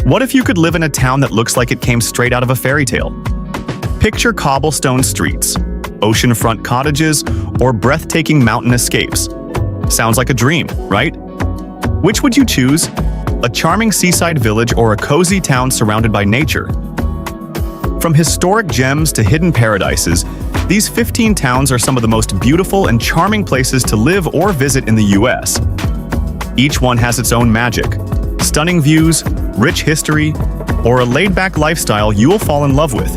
What if you could live in a town that looks like it came straight out of a fairy tale? Picture cobblestone streets, oceanfront cottages, or breathtaking mountain escapes. Sounds like a dream, right? Which would you choose? A charming seaside village or a cozy town surrounded by nature? From historic gems to hidden paradises, these 15 towns are some of the most beautiful and charming places to live or visit in the US. Each one has its own magic, stunning views, rich history, or a laid-back lifestyle you will fall in love with.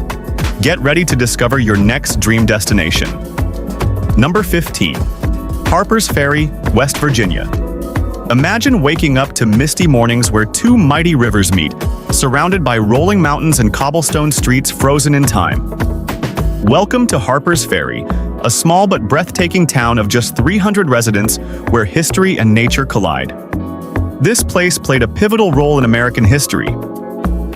Get ready to discover your next dream destination. Number 15. Harper's Ferry, West Virginia. Imagine waking up to misty mornings where two mighty rivers meet, surrounded by rolling mountains and cobblestone streets frozen in time. Welcome to Harper's Ferry, a small but breathtaking town of just 300 residents where history and nature collide. This place played a pivotal role in American history.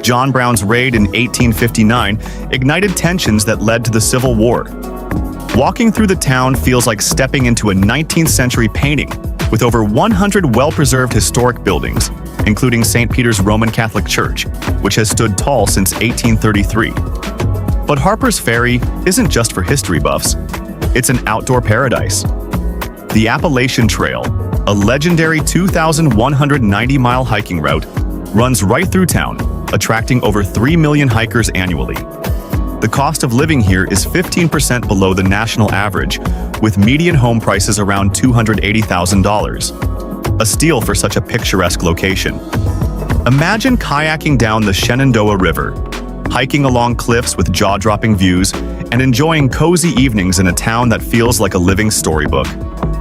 John Brown's raid in 1859 ignited tensions that led to the Civil War. Walking through the town feels like stepping into a 19th century painting, with over 100 well-preserved historic buildings, including St. Peter's Roman Catholic Church, which has stood tall since 1833. But Harper's Ferry isn't just for history buffs. It's an outdoor paradise. The Appalachian Trail, a legendary 2,190-mile hiking route, runs right through town, attracting over 3 million hikers annually. The cost of living here is 15% below the national average, with median home prices around $280,000. A steal for such a picturesque location. Imagine kayaking down the Shenandoah River, hiking along cliffs with jaw-dropping views, and enjoying cozy evenings in a town that feels like a living storybook.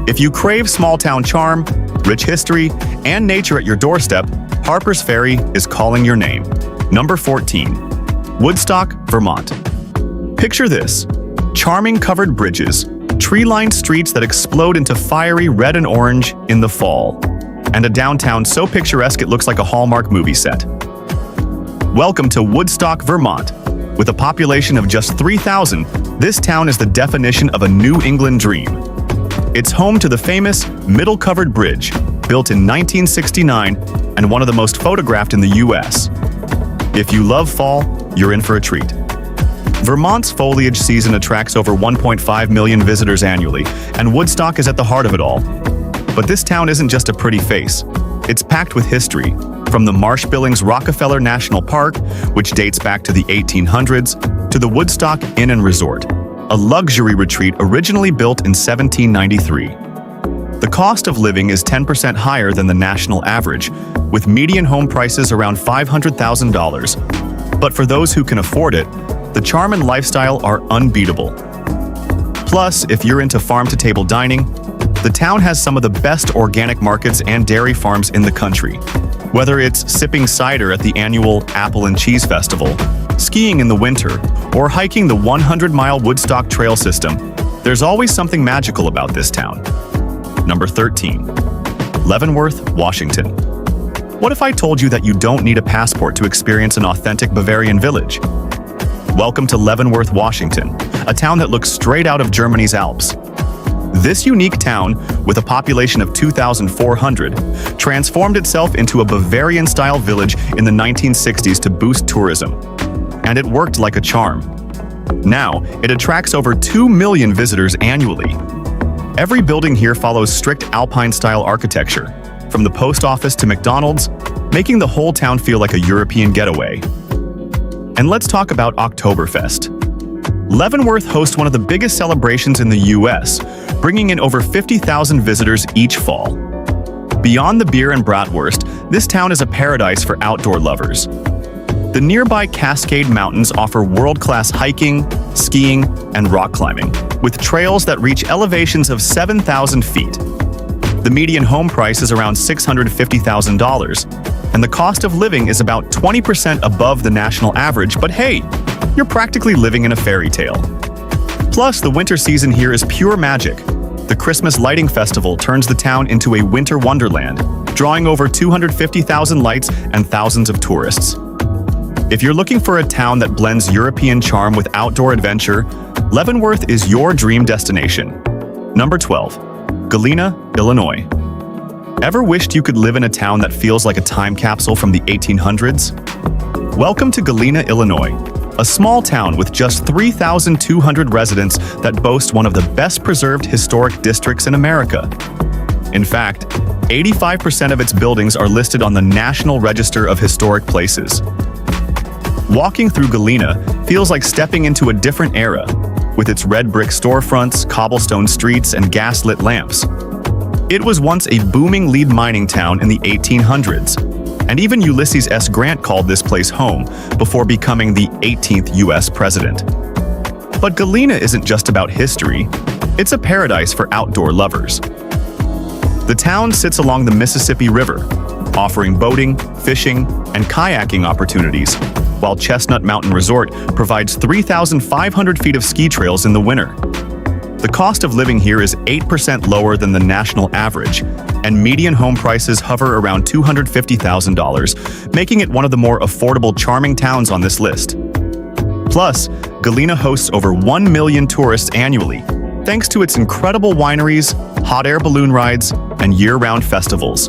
If you crave small-town charm, rich history, and nature at your doorstep, Harper's Ferry is calling your name. Number 14. Woodstock, Vermont. Picture this: charming covered bridges, tree-lined streets that explode into fiery red and orange in the fall, and a downtown so picturesque it looks like a Hallmark movie set. Welcome to Woodstock, Vermont. With a population of just 3,000, this town is the definition of a New England dream. It's home to the famous Middle-Covered Bridge, built in 1969 and one of the most photographed in the US. If you love fall, you're in for a treat. Vermont's foliage season attracts over 1.5 million visitors annually, and Woodstock is at the heart of it all. But this town isn't just a pretty face. It's packed with history, from the Marsh-Billings Rockefeller National Park, which dates back to the 1800s, to the Woodstock Inn and Resort, a luxury retreat originally built in 1793. The cost of living is 10% higher than the national average, with median home prices around $500,000. But for those who can afford it, the charm and lifestyle are unbeatable. Plus, if you're into farm-to-table dining, the town has some of the best organic markets and dairy farms in the country. Whether it's sipping cider at the annual Apple and Cheese Festival, skiing in the winter, or hiking the 100-mile Woodstock Trail system, there's always something magical about this town. Number 13. Leavenworth, Washington. What if I told you that you don't need a passport to experience an authentic Bavarian village? Welcome to Leavenworth, Washington, a town that looks straight out of Germany's Alps. This unique town, with a population of 2,400, transformed itself into a Bavarian-style village in the 1960s to boost tourism. And it worked like a charm. Now, it attracts over 2 million visitors annually. Every building here follows strict Alpine-style architecture, from the post office to McDonald's, making the whole town feel like a European getaway. And let's talk about Oktoberfest. Leavenworth hosts one of the biggest celebrations in the US, bringing in over 50,000 visitors each fall. Beyond the beer and bratwurst, this town is a paradise for outdoor lovers. The nearby Cascade Mountains offer world-class hiking, skiing, and rock climbing, with trails that reach elevations of 7,000 feet. The median home price is around $650,000, and the cost of living is about 20% above the national average, but hey, you're practically living in a fairy tale. Plus, the winter season here is pure magic. The Christmas Lighting Festival turns the town into a winter wonderland, drawing over 250,000 lights and thousands of tourists. If you're looking for a town that blends European charm with outdoor adventure, Leavenworth is your dream destination. Number 12. Galena, Illinois. Ever wished you could live in a town that feels like a time capsule from the 1800s? Welcome to Galena, Illinois, a small town with just 3,200 residents that boasts one of the best-preserved historic districts in America. In fact, 85% of its buildings are listed on the National Register of Historic Places. Walking through Galena feels like stepping into a different era, with its red brick storefronts, cobblestone streets, and gas-lit lamps. It was once a booming lead mining town in the 1800s, and even Ulysses S. Grant called this place home before becoming the 18th U.S. president. But Galena isn't just about history, it's a paradise for outdoor lovers. The town sits along the Mississippi River, offering boating, fishing, and kayaking opportunities, while Chestnut Mountain Resort provides 3,500 feet of ski trails in the winter. The cost of living here is 8% lower than the national average, and median home prices hover around $250,000, making it one of the more affordable, charming towns on this list. Plus, Galena hosts over 1 million tourists annually, thanks to its incredible wineries, hot air balloon rides, and year-round festivals.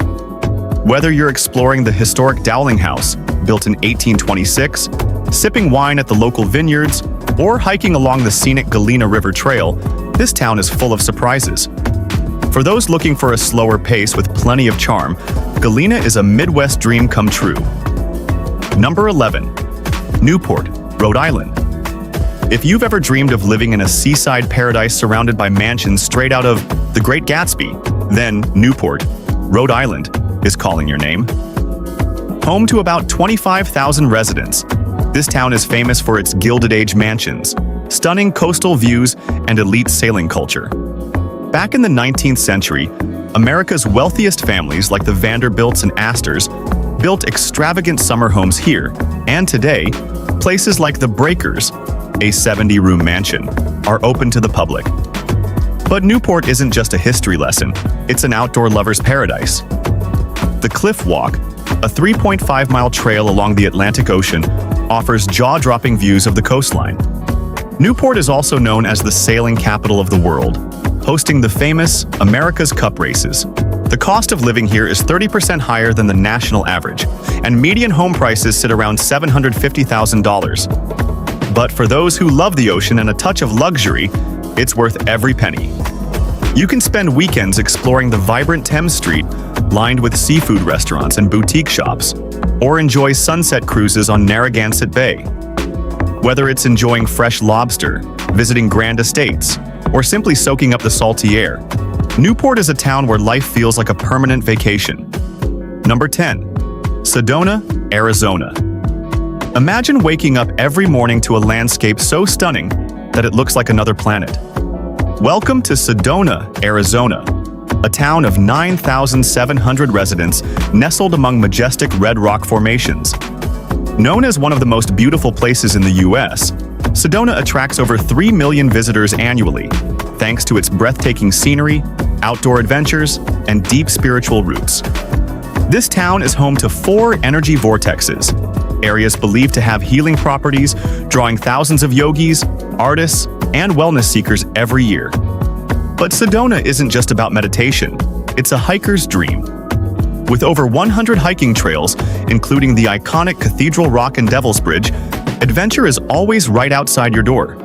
Whether you're exploring the historic Dowling House, built in 1826, sipping wine at the local vineyards, or hiking along the scenic Galena River Trail, this town is full of surprises. For those looking for a slower pace with plenty of charm, Galena is a Midwest dream come true. Number 11. Newport, Rhode Island. If you've ever dreamed of living in a seaside paradise surrounded by mansions straight out of The Great Gatsby, then Newport, Rhode Island, is calling your name. Home to about 25,000 residents, this town is famous for its Gilded Age mansions, stunning coastal views, and elite sailing culture. Back in the 19th century, America's wealthiest families like the Vanderbilts and Astors built extravagant summer homes here, and today, places like the Breakers, a 70-room mansion, are open to the public. But Newport isn't just a history lesson, it's an outdoor lover's paradise. The Cliff Walk, a 3.5-mile trail along the Atlantic Ocean, offers jaw-dropping views of the coastline. Newport is also known as the sailing capital of the world, hosting the famous America's Cup races. The cost of living here is 30% higher than the national average, and median home prices sit around $750,000. But for those who love the ocean and a touch of luxury, it's worth every penny. You can spend weekends exploring the vibrant Thames Street, lined with seafood restaurants and boutique shops, or enjoy sunset cruises on Narragansett Bay. Whether it's enjoying fresh lobster, visiting grand estates, or simply soaking up the salty air, Newport is a town where life feels like a permanent vacation. Number 10. Sedona, Arizona. Imagine waking up every morning to a landscape so stunning that it looks like another planet. Welcome to Sedona, Arizona, a town of 9,700 residents nestled among majestic red rock formations. Known as one of the most beautiful places in the U.S., Sedona attracts over 3 million visitors annually, thanks to its breathtaking scenery, outdoor adventures, and deep spiritual roots. This town is home to 4 energy vortexes, areas believed to have healing properties, drawing thousands of yogis, artists, and wellness seekers every year. But Sedona isn't just about meditation, it's a hiker's dream. With over 100 hiking trails, including the iconic Cathedral Rock and Devil's Bridge, adventure is always right outside your door.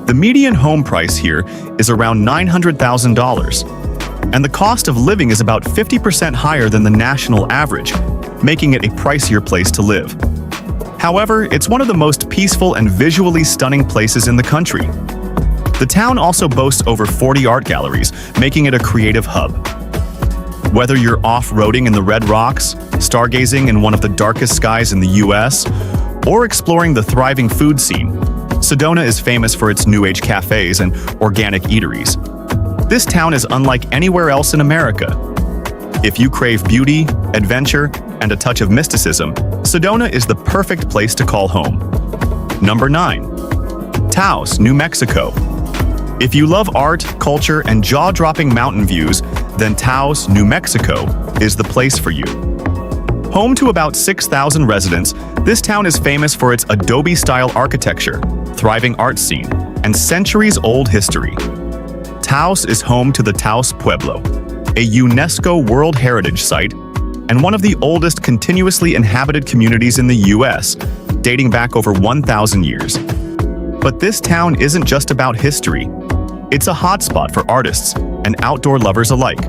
The median home price here is around $900,000, and the cost of living is about 50% higher than the national average, making it a pricier place to live. However, it's one of the most peaceful and visually stunning places in the country. The town also boasts over 40 art galleries, making it a creative hub. Whether you're off-roading in the Red Rocks, stargazing in one of the darkest skies in the U.S., or exploring the thriving food scene, Sedona is famous for its New Age cafes and organic eateries. This town is unlike anywhere else in America. If you crave beauty, adventure, and a touch of mysticism, Sedona is the perfect place to call home. Number 9. Taos, New Mexico. If you love art, culture, and jaw-dropping mountain views, then Taos, New Mexico is the place for you. Home to about 6,000 residents, this town is famous for its adobe-style architecture, thriving art scene, and centuries-old history. Taos is home to the Taos Pueblo, a UNESCO World Heritage Site, and one of the oldest continuously inhabited communities in the US, dating back over 1,000 years. But this town isn't just about history. It's a hotspot for artists and outdoor lovers alike.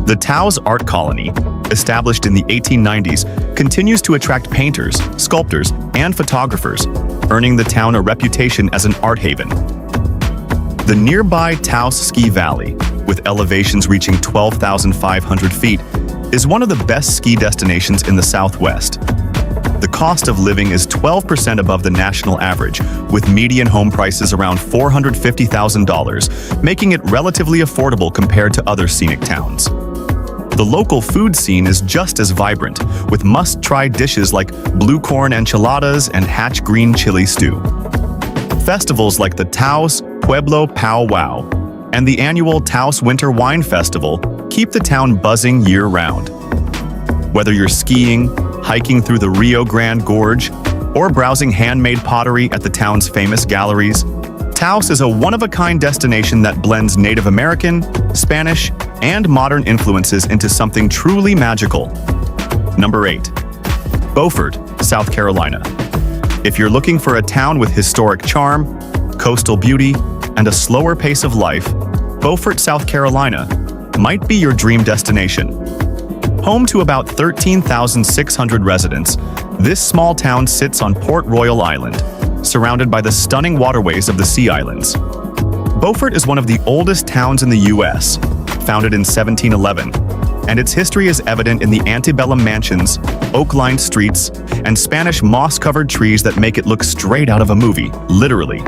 The Taos Art Colony, established in the 1890s, continues to attract painters, sculptors, and photographers, earning the town a reputation as an art haven. The nearby Taos Ski Valley, with elevations reaching 12,500 feet, is one of the best ski destinations in the Southwest. The cost of living is 12% above the national average, with median home prices around $450,000, making it relatively affordable compared to other scenic towns. The local food scene is just as vibrant, with must-try dishes like blue corn enchiladas and hatch green chili stew. Festivals like the Taos Pueblo Pow Wow and the annual Taos Winter Wine Festival keep the town buzzing year-round. Whether you're skiing, hiking through the Rio Grande Gorge, or browsing handmade pottery at the town's famous galleries, Taos is a one-of-a-kind destination that blends Native American, Spanish, and modern influences into something truly magical. Number 8. Beaufort, South Carolina. If you're looking for a town with historic charm, coastal beauty, and a slower pace of life, Beaufort, South Carolina might be your dream destination. Home to about 13,600 residents, this small town sits on Port Royal Island, surrounded by the stunning waterways of the Sea Islands. Beaufort is one of the oldest towns in the U.S., founded in 1711, and its history is evident in the antebellum mansions, oak-lined streets, and Spanish moss-covered trees that make it look straight out of a movie, literally.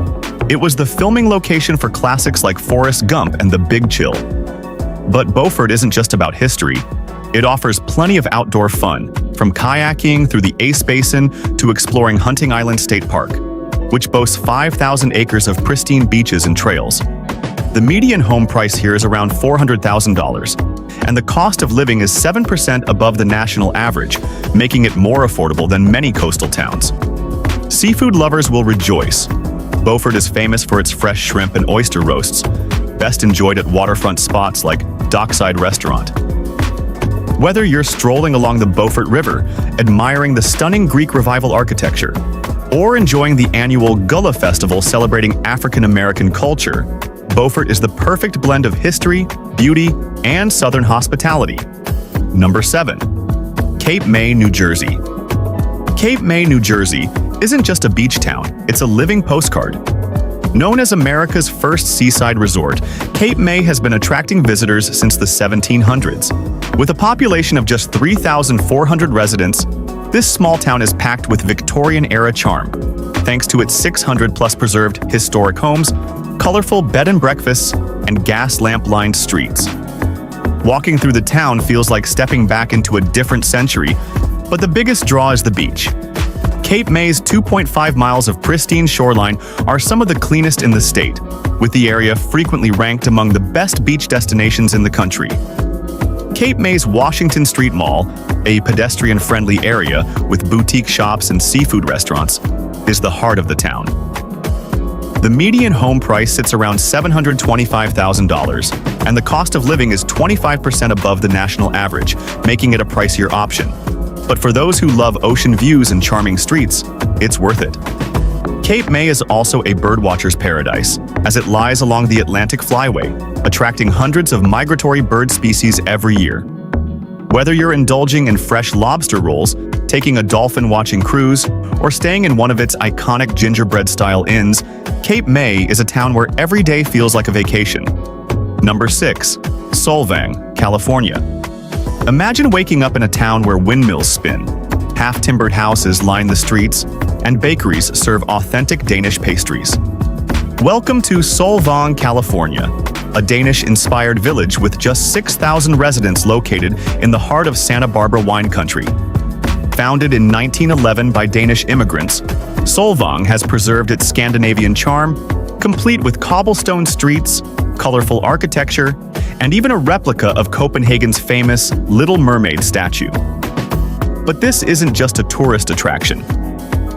It was the filming location for classics like Forrest Gump and The Big Chill. But Beaufort isn't just about history. It offers plenty of outdoor fun, from kayaking through the Ace Basin to exploring Hunting Island State Park, which boasts 5,000 acres of pristine beaches and trails. The median home price here is around $400,000, and the cost of living is 7% above the national average, making it more affordable than many coastal towns. Seafood lovers will rejoice. Beaufort is famous for its fresh shrimp and oyster roasts, best enjoyed at waterfront spots like Dockside Restaurant. Whether you're strolling along the Beaufort River, admiring the stunning Greek Revival architecture, or enjoying the annual Gullah Festival celebrating African-American culture, Beaufort is the perfect blend of history, beauty, and southern hospitality. Number 7. Cape May, New Jersey. Cape May, New Jersey isn't just a beach town, it's a living postcard. Known as America's first seaside resort, Cape May has been attracting visitors since the 1700s. With a population of just 3,400 residents, this small town is packed with Victorian-era charm, thanks to its 600-plus preserved historic homes, colorful bed and breakfasts, and gas lamp-lined streets. Walking through the town feels like stepping back into a different century, but the biggest draw is the beach. Cape May's 2.5 miles of pristine shoreline are some of the cleanest in the state, with the area frequently ranked among the best beach destinations in the country. Cape May's Washington Street Mall, a pedestrian-friendly area with boutique shops and seafood restaurants, is the heart of the town. The median home price sits around $725,000, and the cost of living is 25% above the national average, making it a pricier option. But for those who love ocean views and charming streets, it's worth it. Cape May is also a birdwatcher's paradise, as it lies along the Atlantic Flyway, attracting hundreds of migratory bird species every year. Whether you're indulging in fresh lobster rolls, taking a dolphin-watching cruise, or staying in one of its iconic gingerbread-style inns, Cape May is a town where every day feels like a vacation. Number 6. Solvang, California. Imagine waking up in a town where windmills spin, half-timbered houses line the streets, and bakeries serve authentic Danish pastries. Welcome to Solvang, California, a Danish-inspired village with just 6,000 residents located in the heart of Santa Barbara wine country. Founded in 1911 by Danish immigrants, Solvang has preserved its Scandinavian charm, complete with cobblestone streets, colorful architecture, and even a replica of Copenhagen's famous Little Mermaid statue. But this isn't just a tourist attraction.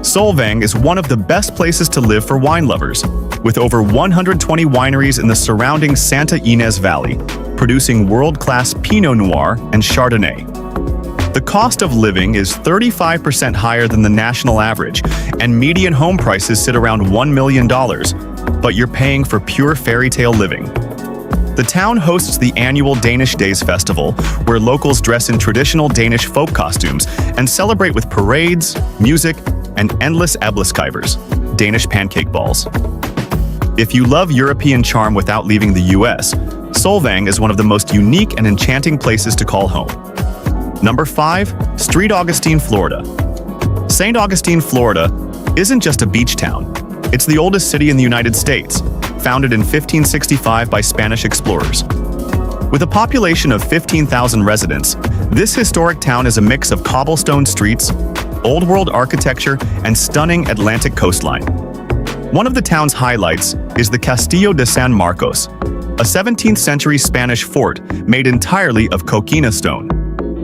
Solvang is one of the best places to live for wine lovers, with over 120 wineries in the surrounding Santa Ynez Valley, producing world-class Pinot Noir and Chardonnay. The cost of living is 35% higher than the national average, and median home prices sit around $1 million, but you're paying for pure fairy tale living. The town hosts the annual Danish Days Festival, where locals dress in traditional Danish folk costumes and celebrate with parades, music, and endless æbleskivers, Danish pancake balls. If you love European charm without leaving the US, Solvang is one of the most unique and enchanting places to call home. Number 5. St. Augustine, Florida. St. Augustine, Florida isn't just a beach town. It's the oldest city in the United States, founded in 1565 by Spanish explorers. With a population of 15,000 residents, this historic town is a mix of cobblestone streets, old-world architecture, and stunning Atlantic coastline. One of the town's highlights is the Castillo de San Marcos, a 17th-century Spanish fort made entirely of coquina stone,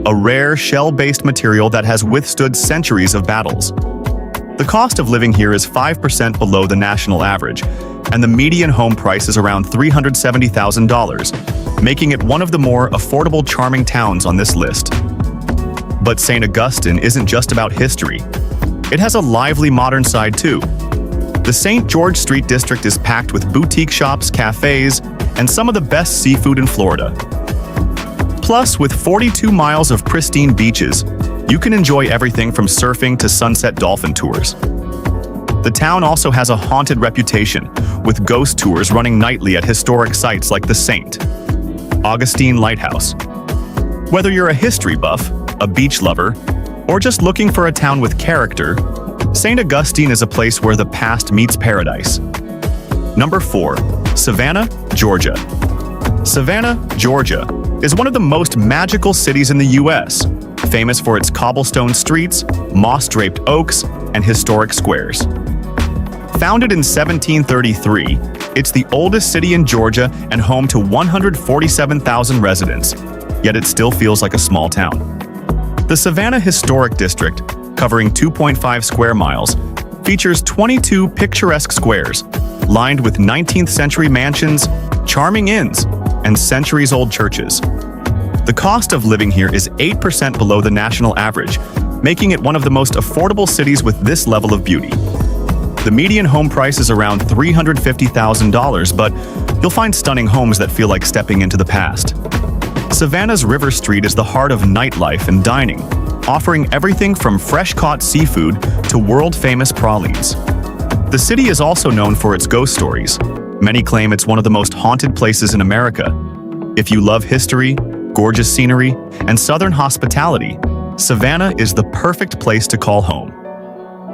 a rare shell-based material that has withstood centuries of battles. The cost of living here is 5% below the national average, and the median home price is around $370,000, making it one of the more affordable charming towns on this list. But St. Augustine isn't just about history. It has a lively modern side too. The St. George Street district is packed with boutique shops, cafes, and some of the best seafood in Florida. Plus, with 42 miles of pristine beaches, you can enjoy everything from surfing to sunset dolphin tours. The town also has a haunted reputation, with ghost tours running nightly at historic sites like the St. Augustine Lighthouse. Whether you're a history buff, a beach lover, or just looking for a town with character, St. Augustine is a place where the past meets paradise. Number 4. Savannah, Georgia. Savannah, Georgia is one of the most magical cities in the US, famous for its cobblestone streets, moss-draped oaks, and historic squares. Founded in 1733, it's the oldest city in Georgia and home to 147,000 residents, yet it still feels like a small town. The Savannah Historic District, covering 2.5 square miles, features 22 picturesque squares, lined with 19th-century mansions, charming inns, and centuries-old churches. The cost of living here is 8% below the national average, making it one of the most affordable cities with this level of beauty. The median home price is around $350,000, but you'll find stunning homes that feel like stepping into the past. Savannah's River Street is the heart of nightlife and dining, offering everything from fresh-caught seafood to world-famous pralines. The city is also known for its ghost stories. Many claim it's one of the most haunted places in America. If you love history, gorgeous scenery, and southern hospitality, Savannah is the perfect place to call home.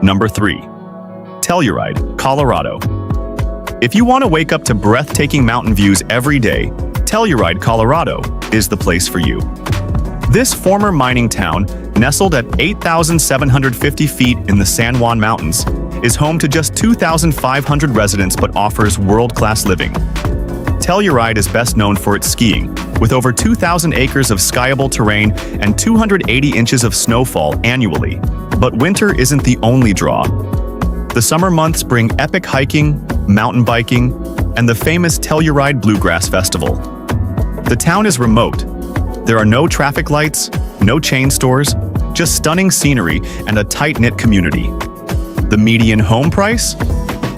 Number 3. Telluride, Colorado. If you want to wake up to breathtaking mountain views every day, Telluride, Colorado is the place for you. This former mining town, nestled at 8,750 feet in the San Juan Mountains, is home to just 2,500 residents but offers world-class living. Telluride is best known for its skiing, with over 2,000 acres of skiable terrain and 280 inches of snowfall annually. But winter isn't the only draw. The summer months bring epic hiking, mountain biking, and the famous Telluride Bluegrass Festival. The town is remote. There are no traffic lights, no chain stores, just stunning scenery and a tight-knit community. The median home price?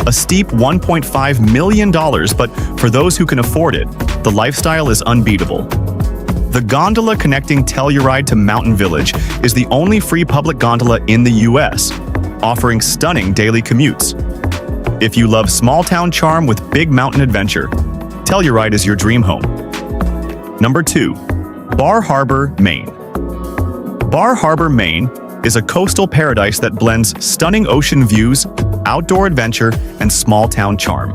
A steep $1.5 million, but for those who can afford it, the lifestyle is unbeatable. The gondola connecting Telluride to Mountain Village is the only free public gondola in the US, offering stunning daily commutes. If you love small-town charm with big mountain adventure, Telluride is your dream home. Number 2. Bar Harbor, Maine. Bar Harbor, Maine is a coastal paradise that blends stunning ocean views, outdoor adventure, and small-town charm.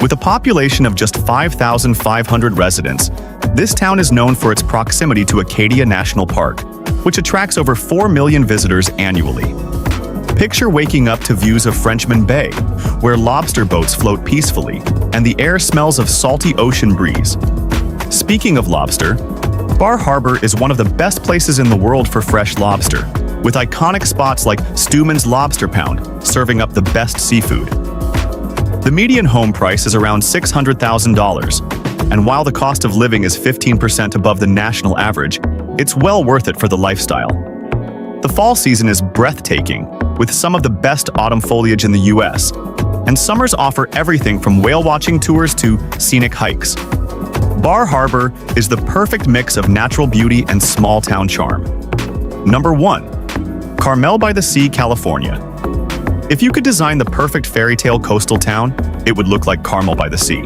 With a population of just 5,500 residents, this town is known for its proximity to Acadia National Park, which attracts over 4 million visitors annually. Picture waking up to views of Frenchman Bay, where lobster boats float peacefully, and the air smells of salty ocean breeze. Speaking of lobster, Bar Harbor is one of the best places in the world for fresh lobster, with iconic spots like Steuman's Lobster Pound serving up the best seafood. The median home price is around $600,000, And while the cost of living is 15% above the national average, it's well worth it for the lifestyle. The fall season is breathtaking, with some of the best autumn foliage in the US, and summers offer everything from whale-watching tours to scenic hikes. Bar Harbor is the perfect mix of natural beauty and small-town charm. Number 1. Carmel by the Sea, California. If you could design the perfect fairy tale coastal town, it would look like Carmel by the Sea.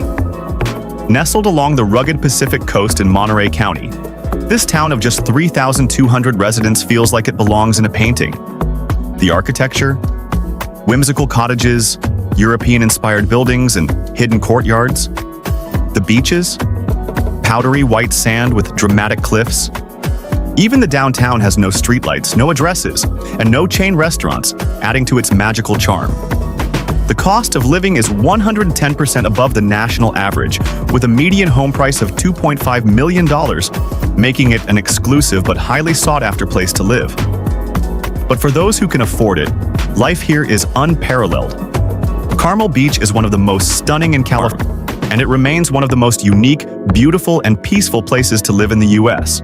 Nestled along the rugged Pacific coast in Monterey County, this town of just 3,200 residents feels like it belongs in a painting. The architecture, whimsical cottages, European-inspired buildings, and hidden courtyards. The beaches, powdery white sand with dramatic cliffs. Even the downtown has no streetlights, no addresses, and no chain restaurants, adding to its magical charm. The cost of living is 110% above the national average, with a median home price of $2.5 million, making it an exclusive but highly sought-after place to live. But for those who can afford it, life here is unparalleled. Carmel Beach is one of the most stunning in California, and it remains one of the most unique, beautiful, and peaceful places to live in the US.